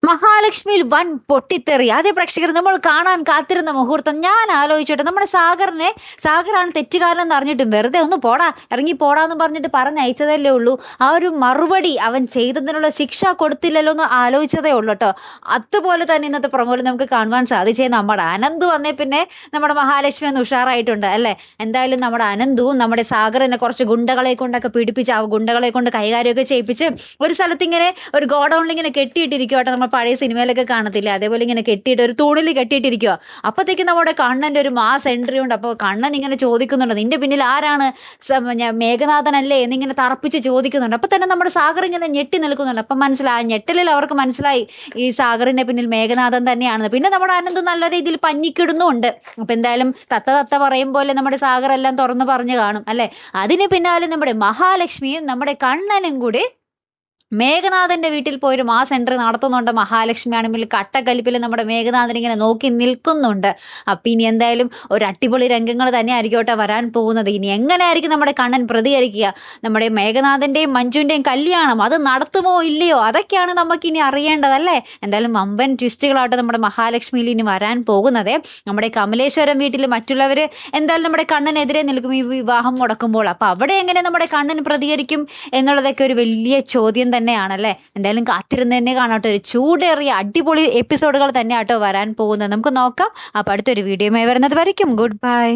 മഹാലക്ഷ്മിയിൽ വൻ പൊട്ടിത്തെറി. അതേ പ്രേക്ഷകർ നമ്മൾ കാണാൻ കാത്തിരുന്ന മുഹൂർത്തം. ഞാൻ ആലോചിച്ചോട്ടെ, നമ്മുടെ സാഗറാണ് തെറ്റുകാരനെന്ന് അറിഞ്ഞിട്ടും വെറുതെ ഒന്ന് പോടാ ഇറങ്ങി പോടാന്ന് പറഞ്ഞിട്ട് പറഞ്ഞയച്ചതല്ലേ ഉള്ളൂ. ആ ഒരു മറുപടി അവൻ ചെയ്തതിനുള്ള ശിക്ഷ കൊടുത്തില്ലല്ലോ എന്ന് ആലോചിച്ചതേ ഉള്ളൂ കേട്ടോ. അതുപോലെ തന്നെ ഇന്നത്തെ പ്രൊമോയിൽ നമുക്ക് കാണുവാൻ സാധിച്ചേ നമ്മുടെ അനന്തു വന്നേ പിന്നെ നമ്മുടെ മഹാലക്ഷ്മി ഒന്ന് ഉഷാറായിട്ടുണ്ട് അല്ലേ. എന്തായാലും നമ്മുടെ അനന്തുവും നമ്മുടെ സാഗറിനെ കുറച്ച് ഗുണ്ടകളെ കൊണ്ടൊക്കെ പീഡിപ്പിച്ച് ആ ഗുണ്ടകളെ കൊണ്ട് കൈകാര്യമൊക്കെ ചെയ്യിപ്പിച്ച് ഒരു സ്ഥലത്ത് ഇങ്ങനെ ഒരു ഗോഡൗണിൽ ഇങ്ങനെ കെട്ടിയിട്ടിരിക്കുവാട്ടെ. നമ്മൾ പഴയ സിനിമയിലൊക്കെ കാണത്തില്ലേ, അതേപോലെ ഇങ്ങനെ കെട്ടിയിട്ട് ഒരു തൂണിൽ കെട്ടിയിട്ടിരിക്കുക. അപ്പോഴത്തേക്കും നമ്മുടെ കണ്ണൻ്റെ ഒരു മാസ് എൻട്രി ഉണ്ട്. അപ്പോൾ കണ്ണൻ ഇങ്ങനെ ചോദിക്കുന്നുണ്ട്, നിന്റെ പിന്നിൽ ആരാണ്? മേഘനാഥനല്ലേ എന്നിങ്ങനെ തറപ്പിച്ച് ചോദിക്കുന്നുണ്ട്. അപ്പോൾ തന്നെ നമ്മുടെ സാഗർ ഇങ്ങനെ ഞെട്ടി നിൽക്കുന്നുണ്ട്. അപ്പം മനസ്സിലായി, ഞെട്ടലിൽ അവർക്ക് മനസ്സിലായി ഈ സാഗറിന്റെ പിന്നിൽ മേഘനാഥൻ തന്നെയാണെന്ന്. പിന്നെ നമ്മുടെ ആനന്ദ് നല്ല രീതിയിൽ പഞ്ഞിക്കിടുന്നുണ്ട്. അപ്പം എന്തായാലും തത്ത പറയും പോലെ നമ്മുടെ സാഗർ എല്ലാം തുറന്ന് പറഞ്ഞു കാണും അല്ലേ. അതിന് പിന്നാലെ നമ്മുടെ മഹാലക്ഷ്മിയും നമ്മുടെ കണ്ണനും കൂടി മേഘനാഥന്റെ വീട്ടിൽ പോയൊരു മാസ് എൻട്രി നടത്തുന്നുണ്ട്. മഹാലക്ഷ്മി ആണെങ്കിൽ കട്ടക്കലിപ്പിൽ നമ്മുടെ മേഘനാഥൻ ഇങ്ങനെ നോക്കി നിൽക്കുന്നുണ്ട്. അപ്പം ഇനി എന്തായാലും ഒരു അടിപൊളി രംഗങ്ങൾ തന്നെ ആയിരിക്കട്ടെ വരാൻ പോകുന്നത്. ഇനി എങ്ങനെയായിരിക്കും നമ്മുടെ കണ്ണൻ പ്രതികരിക്കുക? നമ്മുടെ മേഘനാഥന്റെയും മഞ്ജുവിന്റെയും കല്യാണം അത് നടത്തുമോ ഇല്ലയോ, അതൊക്കെയാണ് നമുക്കിനി അറിയേണ്ടതല്ലേ. എന്തായാലും വമ്പൻ ട്വിസ്റ്റുകളായിട്ട് നമ്മുടെ മഹാലക്ഷ്മിയിൽ ഇനി വരാൻ പോകുന്നത്. നമ്മുടെ കമലേശ്വരം വീട്ടിൽ മറ്റുള്ളവർ എന്തായാലും നമ്മുടെ കണ്ണനെതിരെ നിൽക്കും ഈ വിവാഹം മുടക്കുമ്പോൾ. അപ്പം അവിടെ എങ്ങനെ നമ്മുടെ കണ്ണൻ പ്രതികരിക്കും എന്നുള്ളതൊക്കെ ഒരു വലിയ ചോദ്യം തന്നെയാണല്ലേ. എന്തായാലും കാത്തിരുന്ന് തന്നെ കാണാട്ടോ. ഒരു ചൂടേറിയ അടിപൊളി എപ്പിസോഡുകൾ തന്നെ ആട്ടോ വരാൻ പോകുന്നത്. നമുക്ക് നോക്കാം. അപ്പോൾ അടുത്തൊരു വീഡിയോയുമായി വരുന്നത് വരയ്ക്കും ഗുഡ് ബൈ.